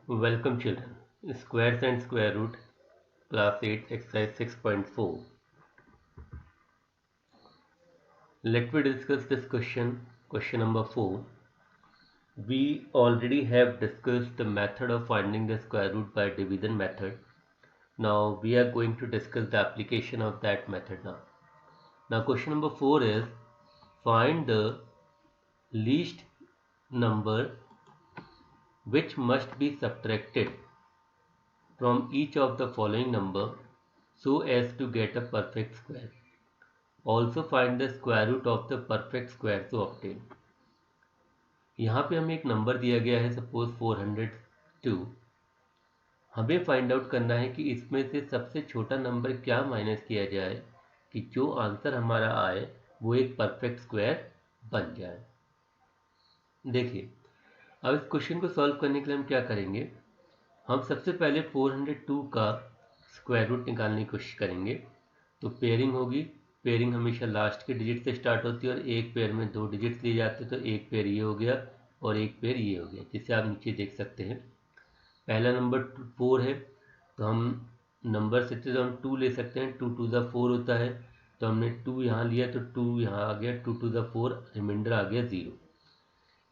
Welcome children. Squares and square root, class 8, exercise 6.4. Let me discuss this question number 4. We already have discussed the method of finding the square root by division method. Now we are going to discuss the application of that method now. Now question number 4 is find the least number which must be subtracted from each of the following number so as to get a perfect square. Also find the square root of the perfect square to obtain. यहाँ पे हमें एक number दिया गया है suppose 402. हमें find out करना है कि इसमें से सबसे छोटा नंबर क्या माइनस किया जाए कि जो आंसर हमारा आए वो एक परफेक्ट स्क्वायर बन जाए. देखिए अब इस क्वेश्चन को सॉल्व करने के लिए हम क्या करेंगे. हम सबसे पहले 402 का स्क्वायर रूट निकालने की कोशिश करेंगे. तो पेयरिंग होगी. पेयरिंग हमेशा लास्ट के डिजिट से स्टार्ट होती है और एक पेयर में दो डिजिट्स लिए जाते हैं. तो एक पेयर ये हो गया और एक पेयर ये हो गया, जिसे आप नीचे देख सकते हैं. पहला नंबर 4 है तो हम नंबर से तो हम 2 ले सकते हैं. 2 टू द 4 होता है तो हमने 2 यहाँ लिया तो 2 यहाँ आ गया. 2 टू द 4 रिमाइंडर आ गया 0.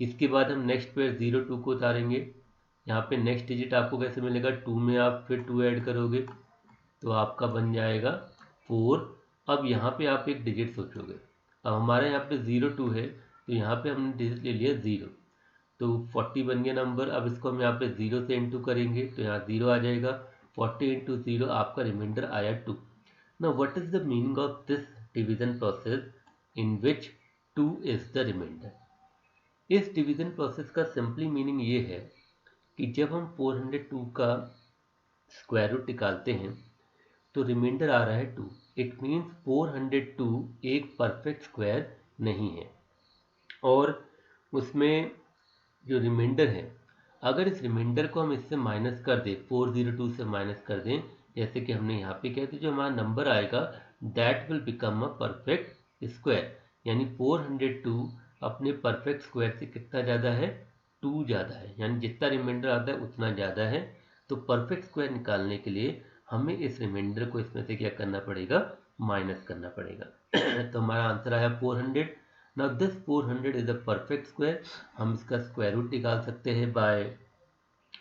इसके बाद हम नेक्स्ट पेयर 0 2 को उतारेंगे. यहाँ पे नेक्स्ट डिजिट आपको कैसे मिलेगा. 2 में आप फिर 2 ऐड करोगे तो आपका बन जाएगा 4. अब यहाँ पे आप एक डिजिट सोचोगे. अब हमारे यहाँ पे 02 है तो यहाँ पे हमने डिजिट ले लिया 0 तो 40 बन गया नंबर. अब इसको हम यहाँ पे 0 से इंटू करेंगे तो यहाँ 0 आ जाएगा. 40 इंटू 0 आपका रिमाइंडर आया 2. Now what is the meaning of this division process in which 2 is the reminder. इस डिवीजन प्रोसेस का सिंपली मीनिंग ये है कि जब हम 402 का स्क्वायर रूट निकालते हैं तो रिमाइंडर आ रहा है 2. इट मीन्स 402 एक परफेक्ट स्क्वायर नहीं है. और उसमें जो रिमाइंडर है अगर इस रिमाइंडर को हम इससे माइनस कर दें, 402 से माइनस कर दें, जैसे कि हमने यहाँ पे किया, तो जो हमारा नंबर आएगा that will become a perfect square. यानी 402 अपने परफेक्ट स्क्वायर से कितना ज़्यादा है, 2 ज़्यादा है. यानी जितना रिमाइंडर आता है उतना ज़्यादा है. तो परफेक्ट स्क्वायर निकालने के लिए हमें इस रिमाइंडर को इसमें से क्या करना पड़ेगा, माइनस करना पड़ेगा. तो हमारा आंसर आया 400. Now this 400 is a perfect square. हम इसका स्क्वायर रूट निकाल सकते हैं बाय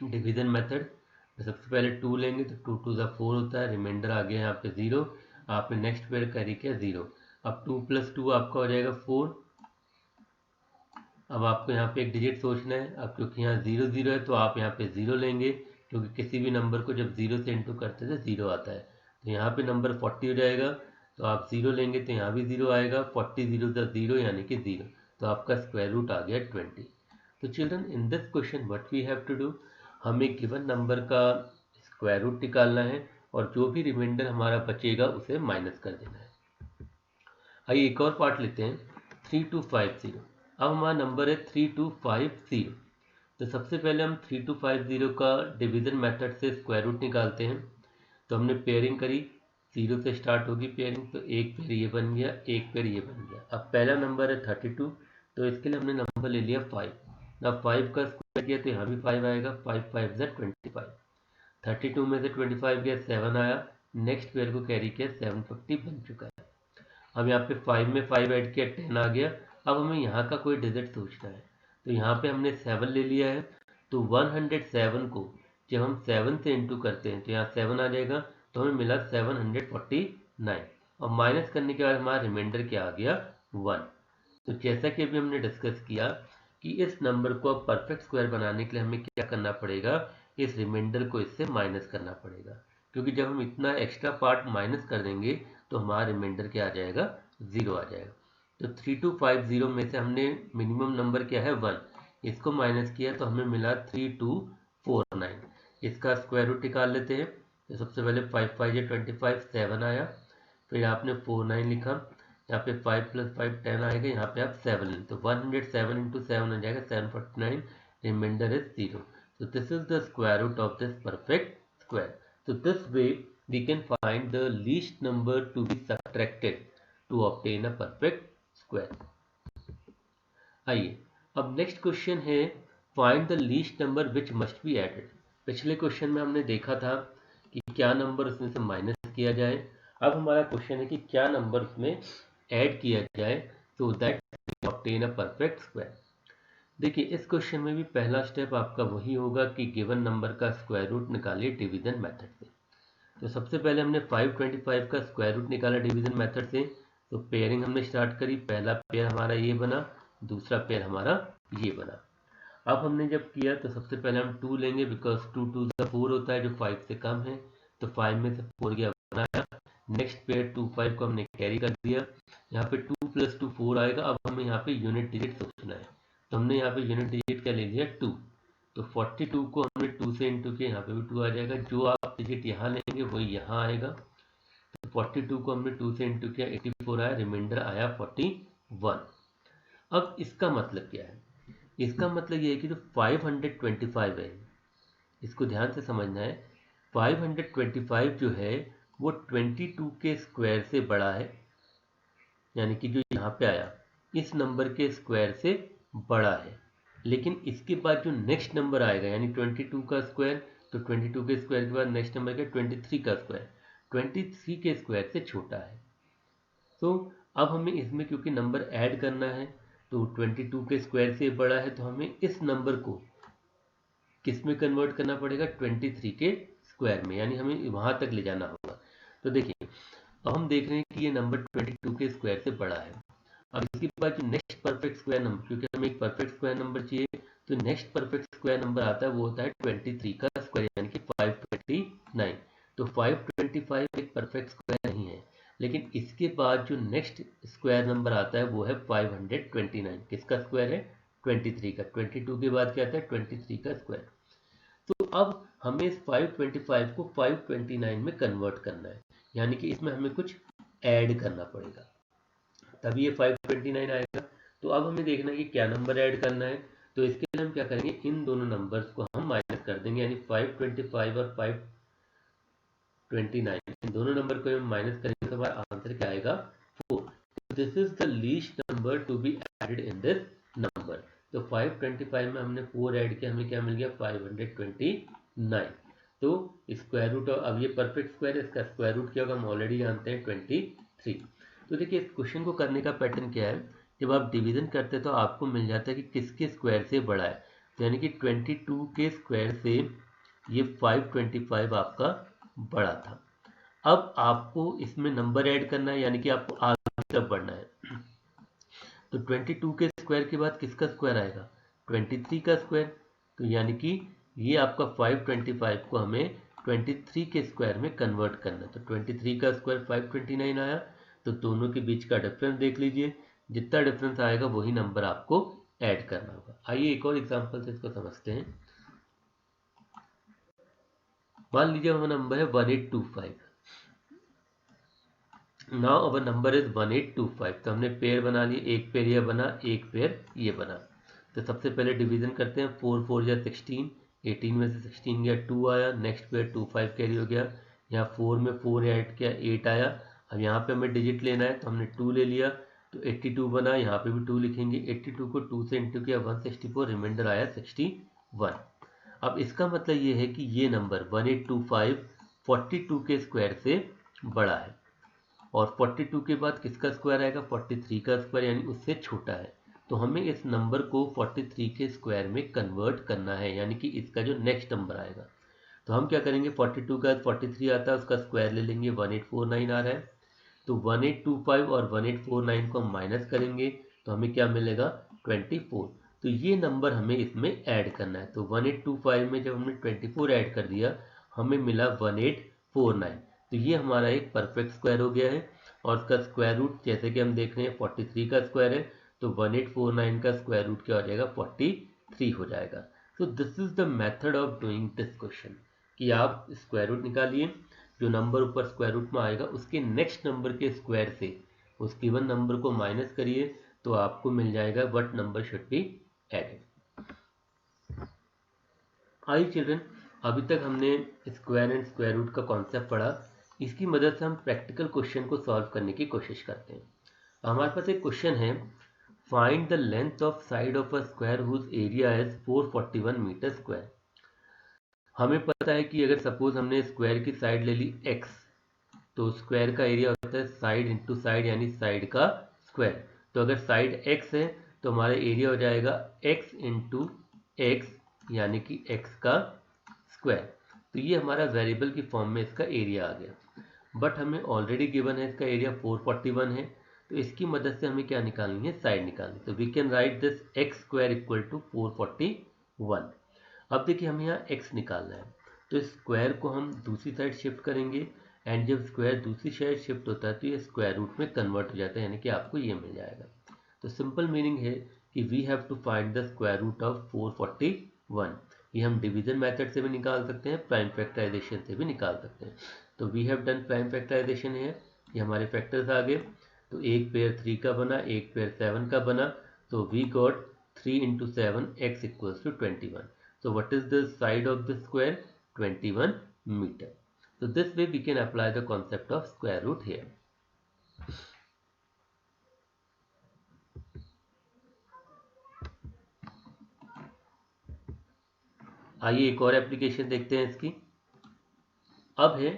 डिवीजन मेथड. तो सबसे पहले 2 लेंगे तो 2 टू द 4 होता है. रिमाइंडर आ गया यहाँ पे 0. आपने नेक्स्ट पेयर कैरी किया 0. अब 2 प्लस 2 आपका हो जाएगा 4. अब आपको यहाँ पे एक डिजिट सोचना है. अब क्योंकि यहाँ 0 0 है तो आप यहाँ पे 0 लेंगे, क्योंकि किसी भी नंबर को जब 0 से इंटू करते हैं 0 आता है. तो यहाँ पे नंबर 40 हो जाएगा तो आप 0 लेंगे तो यहाँ भी 0 आएगा. 40 0 0 यानी कि 0. तो आपका स्क्वायर रूट आ गया 20. तो children in this question what we have to do, हमें गिवन नंबर का स्क्वायर रूट निकालना है और जो भी रिमाइंडर हमारा बचेगा उसे माइनस कर देना है. आइए एक और पार्ट लेते हैं. 3250. अब हमारा नंबर है 3250. तो सबसे पहले हम 3250 का डिवीजन मेथड से स्क्वायर रूट निकालते हैं. तो हमने पेयरिंग करी, 0 से स्टार्ट होगी पेयरिंग. तो एक पेयर ये बन गया, एक पेयर ये बन गया. अब पहला नंबर है 32 तो इसके लिए हमने नंबर ले लिया 5. ना 5 का स्क्वायर किया तो यहाँ भी 5 आएगा. 5 5 ज़ा 25. 32 में से 25 गया 7 आया. नेक्स्ट पेयर को कैरी किया 750 बन चुका है. हम यहाँ पे 5 में 5 ऐड किया 10 आ गया. अब हमें यहाँ का कोई डिजिट सोचना है. तो यहाँ पे हमने 7 ले लिया है. तो 107 को जब हम 7 से इंटू करते हैं तो यहाँ 7 आ जाएगा. तो हमें मिला 749 और माइनस करने के बाद हमारा रिमाइंडर क्या आ गया 1. तो जैसा कि अभी हमने डिस्कस किया कि इस नंबर को अब परफेक्ट स्क्वायर बनाने के लिए हमें क्या करना पड़ेगा, इस रिमाइंडर को इससे माइनस करना पड़ेगा. क्योंकि जब हम इतना एक्स्ट्रा पार्ट माइनस कर देंगे तो हमारा रिमाइंडर क्या आ जाएगा, 0 आ जाएगा. तो 3250 में से हमने मिनिमम नंबर क्या है 1, इसको माइनस किया तो हमें मिला 3249. इसका स्क्वायर रूट निकाल लेते हैं. तो सबसे पहले 5 5 या 25 7 आया. फिर आपने 49 लिखा. यहाँ पे 5 प्लस 5 10 आएगा. यहाँ पे आप 7 लें तो 107 इंटू 7 हो जाएगा 749. Reminder is 0. So this is the square root of this perfect square. So this way we can find the least number to be subtracted to obtain a perfect square. आइए अब नेक्स्ट क्वेश्चन है find the least number which must be added. पिछले question में हमने देखा था कि क्या नंबर उसमें से माइनस किया जाए। अब हमारा क्वेश्चन है कि क्या नंबर उसमें ऐड किया जाए so that obtain a perfect square. देखिए इस क्वेश्चन में भी पहला स्टेप आपका वही होगा कि गिवन नंबर का स्क्वायर रूट निकालिए डिवीजन मेथड से। तो सबसे पहले हमने 525 का स्क्वायर रूट निकाला डिवीजन मेथड से। तो पेयरिंग हमने स्टार्ट करी, पहला पेयर हमारा ये बना, दूसरा पेयर हमारा ये बना। अब हमने जब किया तो सबसे पहले हम 2 लेंगे, बिकॉज 2 2 4 होता है जो 5 से कम है, तो 5 में से 4 गया बनाया। नेक्स्ट पेयर 2 5 को हमने कैरी कर दिया, यहाँ पे 2 + 2 4 आएगा। अब हमें यहाँ पे यूनिट डिजिट सोचना है, तो हमने यहाँ पे यूनिट डिजिट क्या ले लिया 2। तो 42 को हमने 2 से इंटू किया, यहाँ पे भी 2 आ जाएगा। जो आप डिजिट यहाँ लेंगे वही यहाँ आएगा। तो 42 को हमने 2 से इंटू किया, 84 आया, रिमाइंडर आया 41। अब इसका मतलब क्या है? इसका मतलब ये है कि जो 525 है, इसको ध्यान से समझना है। 525 जो है वो 22 के स्क्वायर से बड़ा है, यानी कि जो यहाँ पे आया इस नंबर के स्क्वायर से बड़ा है। लेकिन इसके बाद जो नेक्स्ट नंबर आएगा यानी 22 का स्क्वायर, तो 22 के स्क्वायर के बाद नेक्स्ट नंबर क्या 23 का स्क्वायर, 23 के स्क्वायर से छोटा है। तो अब हमें इसमें क्योंकि नंबर ऐड करना है, तो 22 के स्क्वायर से बड़ा है, तो हमें इस नंबर को किस में कन्वर्ट करना पड़ेगा 23 के स्क्वायर में, यानी हमें वहां तक ले जाना होगा। तो देखिए अब हम देख रहे हैं कि ये नंबर 22 के स्क्वायर से बड़ा है। अब इसके बाद जो नेक्स्ट परफेक्ट स्क्वायर नंबर, क्योंकि हमें एक परफेक्ट स्क्वायर नंबर चाहिए, तो नेक्स्ट परफेक्ट स्क्वायर नंबर आता है वो होता है 23 का स्क्वायर, यानी कि 529। तो 525 एक परफेक्ट स्क्वायर नहीं है, लेकिन इसके बाद जो नेक्स्ट स्क्वायर नंबर आता है वो है 529। किसका स्क्वायर है 23 का। 22 के बाद क्या आता है 23 का स्क्वायर। तो अब हमें इस 525 को 529 में कन्वर्ट करना है, यानी कि इसमें हमें कुछ ऐड करना पड़ेगा, तभी ये 529 आएगा। तो अब हमें देखना है कि क्या नंबर ऐड करना है। तो इसके लिए हम क्या करेंगे, इन दोनों नंबर्स को हम माइनस कर देंगे, यानी 525 और 529 इन दोनों नंबर को हम माइनस करेंगे तो हमारा आंसर क्या आएगा 4। This is the least number to be added in this number. तो 525 में हमने 4 ऐड किया, हमें क्या मिल गया 529। तो स्क्वायर रूट, अब ये परफेक्ट स्क्वायर है, इसका स्क्वायर रूट क्या होगा हम ऑलरेडी जानते हैं 23। तो देखिए इस क्वेश्चन को करने का पैटर्न क्या है, जब आप डिवीजन करते हैं तो आपको मिल जाता है कि किसके स्क्वायर से बड़ा है। तो यानी कि 22 के स्क्वायर से ये 525 आपका बड़ा था। अब आपको इसमें नंबर ऐड करना है, यानी कि आपको आगे तरफ बढ़ना है। तो 22 के स्क्वायर के बाद किसका स्क्वायर आएगा 23 का स्क्वायर। तो यानी कि ये आपका 525 को हमें 23 के स्क्वायर में कन्वर्ट करना है। तो 23 का स्क्वायर 529 आया, तो दोनों के बीच का डिफरेंस देख लीजिए, जितना डिफरेंस आएगा वही नंबर आपको ऐड करना होगा। आइए एक और एग्जांपल से इसको समझते हैं। मान लीजिए हमारा नंबर है 1825। Now our number is 1825। तो हमने पेयर बना लिए, एक पेयर ये बना, एक पेयर ये बना। तो सबसे पहले डिवीजन करते हैं, 4 4 या 16, 18 में से 16 गया 2 आया, नेक्स्ट पेयर 2 5 कैरी हो गया, यहाँ 4 में 4 ऐड किया 8 आया। अब यहाँ पे हमें डिजिट लेना है तो हमने 2 ले लिया, तो 82 बना, यहाँ पे भी 2 लिखेंगे, 82 को 2 से इंटू किया 164, रिमाइंडर आया 61। अब इसका मतलब ये है कि ये नंबर 1825 42 के स्क्वायर से बड़ा है, और 42 के बाद किसका स्क्वायर आएगा 43 का स्क्वायर, यानी उससे छोटा है। तो हमें इस नंबर को 43 के स्क्वायर में कन्वर्ट करना है, यानी कि इसका जो नेक्स्ट नंबर आएगा। तो हम क्या करेंगे 42 का 43 आता है उसका स्क्वायर ले लेंगे, 1849 आ रहा है। तो 1825 और 1849 को हम माइनस करेंगे तो हमें क्या मिलेगा 24। तो ये नंबर हमें इसमें ऐड करना है। तो 1825 में जब हमने 24 ऐड कर दिया हमें मिला 1849। तो ये हमारा एक परफेक्ट स्क्वायर हो गया है, और उसका स्क्वायर रूट जैसे कि हम देख रहे हैं 43 का स्क्वायर है, तो 1849 का स्क्वायर रूट क्या हो जाएगा 43 हो जाएगा। So this is the method of doing this question, कि आप स्क्वायर रूट निकालिए, जो नंबर ऊपर स्क्वायर रूट में आएगा उसके नेक्स्ट नंबर के स्क्वायर से उस गिवन नंबर को माइनस करिए, तो आपको मिल जाएगा what number should be added. I children, अभी तक हमने स्क्वायर एंड स्क्वायर रूट का कॉन्सेप्ट पढ़ा। इसकी मदद से हम प्रैक्टिकल क्वेश्चन को सॉल्व करने की कोशिश करते हैं। हमारे पास एक क्वेश्चन है, find the length of side of a square whose area is 441 meter square. हमें पता है कि अगर सपोज हमने स्क्वायर की साइड ले ली x, तो स्क्वायर का एरिया होता है साइड इंटू साइड यानी साइड का स्क्वायर। तो अगर साइड x है तो हमारा एरिया हो जाएगा x इंटू एक्स यानी कि x का स्क्वायर। तो ये हमारा वेरिएबल की फॉर्म में इसका एरिया आ गया। बट हमें ऑलरेडी गिवन है इसका एरिया 441 है, तो इसकी मदद से हमें क्या निकालनी है, साइड निकालनी। तो we can write this x square equal to 441। अब देखिए हमें यहाँ x निकालना है, तो इस स्क्वायर को हम दूसरी साइड शिफ्ट करेंगे, एंड जब स्क्वायर दूसरी साइड शिफ्ट होता है तो ये स्क्वायर रूट में कन्वर्ट हो जाता है, यानी कि आपको ये मिल जाएगा। तो सिंपल मीनिंग है कि we have to find the square root of 441। ये हम डिवीजन मेथड से भी निकाल सकते हैं, प्राइम फैक्टराइजेशन से भी निकाल सकते हैं। तो we have done prime factorization है, ये हमारे फैक्टर्स आ गए। तो एक पेयर 3 का बना, एक पेयर 7 का बना, तो we got 3 into 7 x equals to 21। So what is the side of the square? 21 meter. So this way we can apply the concept of square root here. आइए एक और एप्लीकेशन देखते हैं इसकी। अब है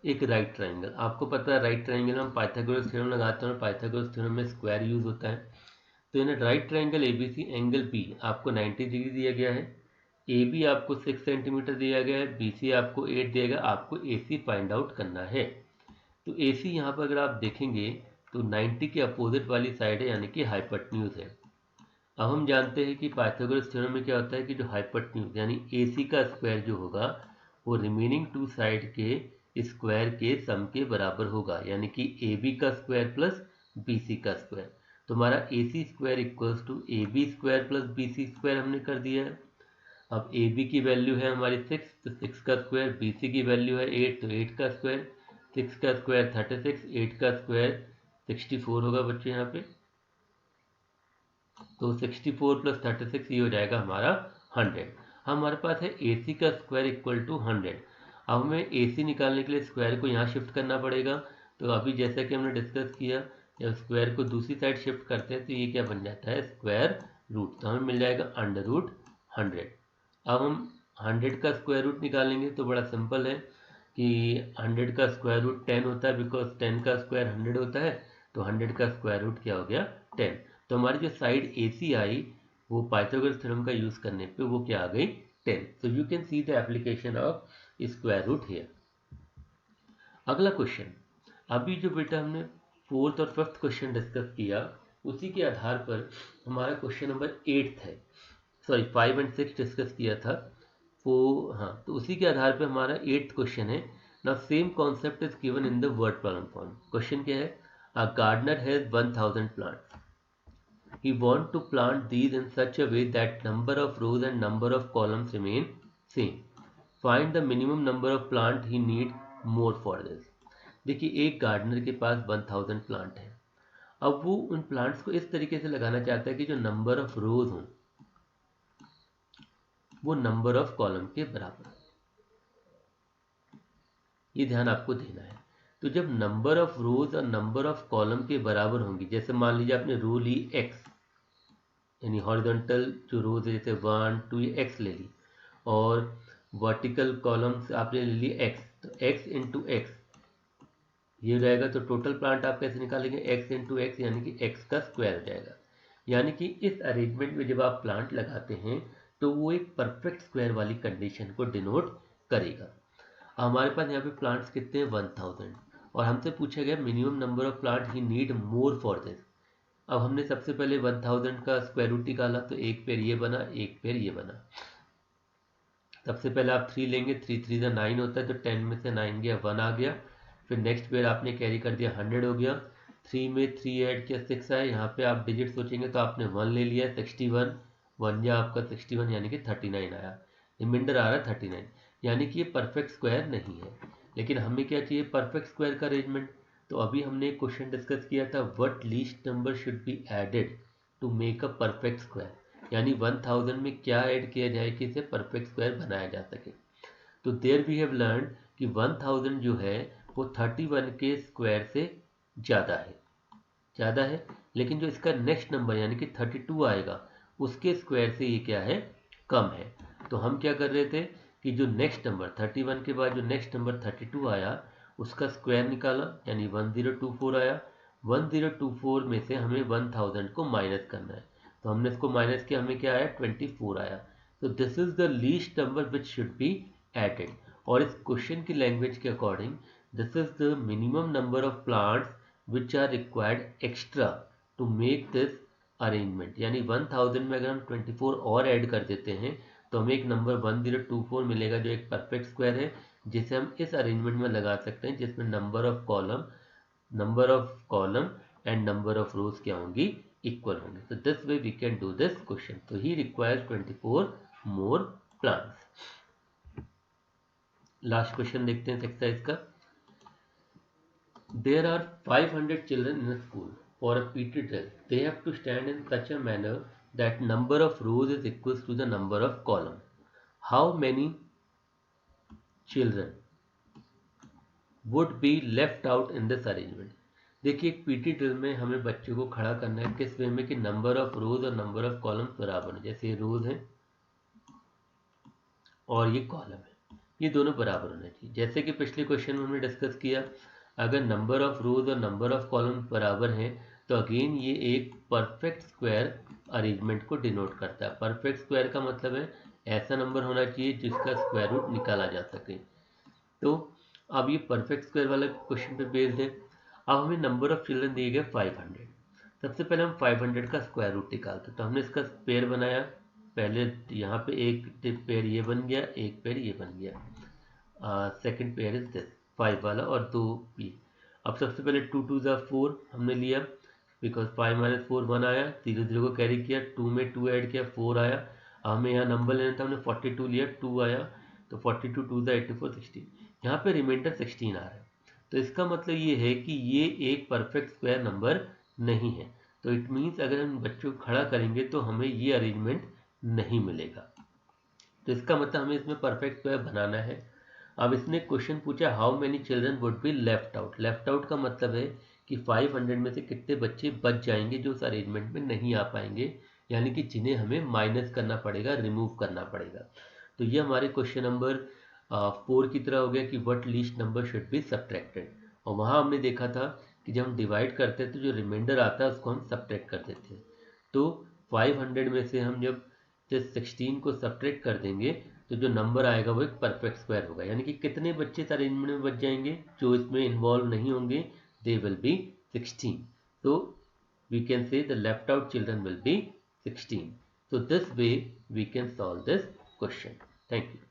एक राइट ट्रायंगल। आपको पता है राइट ट्रायंगल में हम पाइथागोरस थ्योरम लगाते हैं और पाइथागोरस थ्योरम में स्क्वायर यूज होता है। तो in right triangle ABC angle B आपको 90 डिग्री दिया गया है, ए बी आपको 6 सेंटीमीटर दिया गया है, बी सी आपको 8 दिया गया। आपको ए सी फाइंड आउट करना है। तो ए सी यहाँ पर अगर आप देखेंगे तो 90 के अपोजिट वाली साइड है, यानी कि हाइपोटेन्यूज है। अब हम जानते हैं कि पाइथागोरस थ्योरम में क्या होता है कि जो हाइपोटेन्यूज यानी ए सी का स्क्वायर जो होगा वो रिमेनिंग टू साइड के स्क्वायर के सम के बराबर होगा, यानी कि ए बी का स्क्वायर प्लस बी सी का स्क्वायर। तो हमारा A C square equals to A B square plus B C square हमने कर दिया है। अब ए बी की वैल्यू है हमारी 6, तो 6 का स्क्वायर, बी सी की वैल्यू है 8, तो 8 का स्क्वायर, 6 का स्क्वायर 36, 8 का स्क्वायर 64 होगा बच्चे यहाँ पे। तो 64 प्लस 36 ये हो जाएगा हमारा 100। हमारे पास है ए सी का स्क्वायर इक्वल टू 100। अब हमें ए सी निकालने के लिए स्क्वायर को यहाँ शिफ्ट करना पड़ेगा। तो अभी जैसा कि हमने डिस्कस किया, जब स्क्वायर को दूसरी साइड शिफ्ट करते हैं तो ये क्या बन जाता है, स्क्वायर रूट। तो हमें मिल जाएगा अंडर रूट 100। अब हम 100 का स्क्वायर रूट निकालेंगे तो बड़ा सिंपल है कि 100 का स्क्वायर रूट 10 होता है, बिकॉज 10 का स्क्वायर 100 होता है। तो 100 का स्क्वायर रूट क्या हो गया, 10। तो हमारी जो साइड ए सी आई वो पाइथागोरस थ्योरम का यूज करने पे वो क्या आ गई, 10। So you can see the application of square root here. अगला क्वेश्चन, अभी जो बेटा हमने 4th और 5th क्वेश्चन डिस्कस किया उसी के आधार पर हमारा क्वेश्चन नंबर 8 है, सॉरी 5 और 6 डिस्कस किया था वो। हाँ, तो उसी के आधार पे हमारा 8th क्वेश्चन है। Now same concept is given in the word problem form. Question क्या है, a gardener has 1000 plants. He want to plant these in such a way that number of rows and number of columns remain same. Find the minimum number of plant he need more for this. देखिए एक gardener के पास 1000 plant है। अब वो उन plants को इस तरीके से लगाना चाहता है कि जो नंबर ऑफ रोज हो वो नंबर ऑफ कॉलम के बराबर। ये ध्यान आपको देना है। तो जब नंबर ऑफ रोज और नंबर ऑफ कॉलम के बराबर होंगी, जैसे मान लीजिए आपने रो ली x, यानी हॉरिजॉन्टल जो रोज है जैसे 1 2 ये x ले ली, और वर्टिकल कॉलम्स आपने ले ली x, तो x इंटू एक्स ये हो जाएगा। तो टोटल प्लांट आप कैसे निकालेंगे, x इंटू एक्स यानी कि x का स्क्वायर हो जाएगा। यानी कि इस अरेंजमेंट में जब आप प्लांट लगाते हैं तो वो एक परफेक्ट स्क्वायर वाली कंडीशन को डिनोट करेगा। हमारे पास यहाँ पे प्लांट्स कितने हैं, 1000, और हमसे पूछा गया minimum number of plant he need more for this. अब हमने सबसे पहले 1000 का स्क्वायर रूट निकाला, तो एक पेयर ये बना, एक पेयर ये बना। सबसे पहले आप 3 लेंगे, 3 3 का 9 होता है, तो 10 में से 9 गया, 1 आ गया। फिर नेक्स्ट पेयर आपने कैरी कर दिया, 100 हो गया। 3 में 3 ऐड किया, 6 आया। यहाँ पे आप डिजिट सोचेंगे तो आपने 1 ले लिया, 61, 1 या आपका 61 यानी कि 39 आया। रिमाइंडर आ रहा है 39, यानी कि ये परफेक्ट स्क्वायर नहीं है। लेकिन हमें क्या चाहिए, परफेक्ट स्क्वायर का अरेंजमेंट। तो अभी हमने एक क्वेश्चन डिस्कस किया था, what least number should be added to make a perfect square, यानी 1000 में क्या ऐड किया जाए कि इसे परफेक्ट स्क्वायर बनाया जा सके। तो देयर वी हैव लर्न कि 1000 जो है वो 31 के स्क्वायर से ज़्यादा है, लेकिन जो इसका नेक्स्ट नंबर यानी कि 32 आएगा उसके स्क्वायर से ये क्या है, कम है। तो हम क्या कर रहे थे कि जो नेक्स्ट नंबर 31 के बाद जो नेक्स्ट नंबर 32 आया उसका स्क्वायर निकाला, यानी 1024 आया। 1024 में से हमें 1000 को माइनस करना है, तो हमने इसको माइनस किया, हमें क्या आया 24 आया। तो this is the least number which should be added. और इस क्वेश्चन की लैंग्वेज के according this is the minimum number of plants which are required extra to make this arrangement. यानी 1000 में अगर हम 24 और ऐड कर देते हैं तो हमें एक नंबर 1024 मिलेगा जो एक परफेक्ट स्क्वायर है, जिसे हम इस अरेंजमेंट में लगा सकते हैं जिसमें number of column and number of rows क्या होंगी, इक्वल होंगे। तो this way we can do this question. तो he requires 24 more plants. Last question देखते हैं एक्सरसाइज का। There are 500 children in a school for a PT drill. They have to stand in such a manner that number of rows is equal to the number of column. How many children would be left out in this arrangement? देखिए एक PT drill में हमें बच्चों को खड़ा करना है किस वे में कि नंबर ऑफ रोज और नंबर ऑफ कॉलम बराबर है। जैसे ये रोज है और ये कॉलम है, ये दोनों बराबर होने चाहिए। जैसे कि पिछले क्वेश्चन में हमने डिस्कस किया, अगर नंबर ऑफ रोज और नंबर ऑफ कॉलम बराबर हैं तो अगेन ये एक परफेक्ट स्क्वायर अरेंजमेंट को डिनोट करता है। परफेक्ट स्क्वायर का मतलब है ऐसा नंबर होना चाहिए जिसका स्क्वायर रूट निकाला जा सके। तो अब ये परफेक्ट स्क्वायर वाला क्वेश्चन पे बेस्ड है। अब हमें नंबर ऑफ चिल्ड्रन दिए गए 500। सबसे पहले हम 500 का स्क्वायर रूट निकालते, तो हमने इसका पेयर बनाया। पहले यहाँ पे एक पेयर ये बन गया, एक पेयर ये बन गया। सेकंड पेयर इज दिस 5 वाला और 2 पी। अब सबसे पहले 2 2 ज़ा 4 हमने लिया, बिकॉज 5 - 4 1 आया, 0 0 को कैरी किया, 2 में 2 ऐड किया 4 आया। अब हमें यहाँ नंबर लेना था, हमने 42 लिया, 2 आया, तो 42 2 ज़ा 84 16। यहाँ पे रिमाइंडर 16 आ रहा है, तो इसका मतलब ये है कि ये एक परफेक्ट स्क्वायर नंबर नहीं है। तो इट मीन्स अगर हम बच्चों को खड़ा करेंगे तो हमें ये अरेंजमेंट नहीं मिलेगा। तो इसका मतलब हमें इसमें परफेक्ट स्क्वायर बनाना है। अब इसने क्वेश्चन पूछा how many children would be left out. Left out का मतलब है कि 500 में से कितने बच्चे बच जाएंगे जो उस अरेंजमेंट में नहीं आ पाएंगे, यानी कि जिन्हें हमें माइनस करना पड़ेगा, रिमूव करना पड़ेगा। तो ये हमारे क्वेश्चन नंबर 4 की तरह हो गया कि what least number should be subtracted. और वहाँ हमने देखा था कि जब हम डिवाइड करते हैं तो जो रिमाइंडर आता है उसको हम सब्ट्रैक्ट कर देते हैं। तो 500 में से हम जब 16 को सब्ट्रैक्ट कर देंगे तो जो नंबर आएगा वो एक परफेक्ट स्क्वायर होगा। यानी कि कितने बच्चे इस अरेंजमेंट में बच जाएंगे जो इसमें इन्वॉल्व नहीं होंगे, they will be 16। so we can say the left out children will be 16. So this way we can solve this question. Thank you.